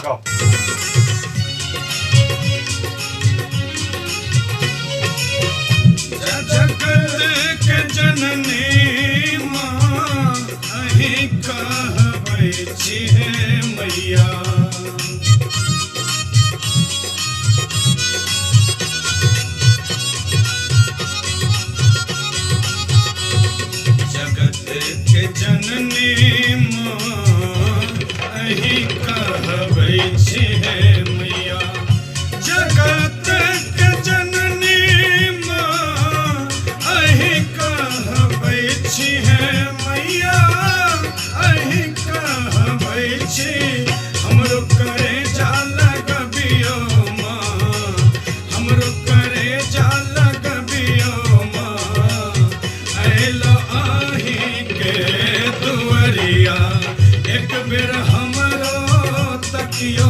गप। जगत के जननी माँ अहि कहबै छी हे मैया। जगत के जननी माँ अहि कहबै छी हे मैया। जगत के जननी माँ अहि कहबै छी हे मैया। अहि कहबै छी हमरो करे जाला गबियो माँ। हमरो करे जाला गबियो माँ। अइलो आही के दुआरिया एक बेर हमरो तकियो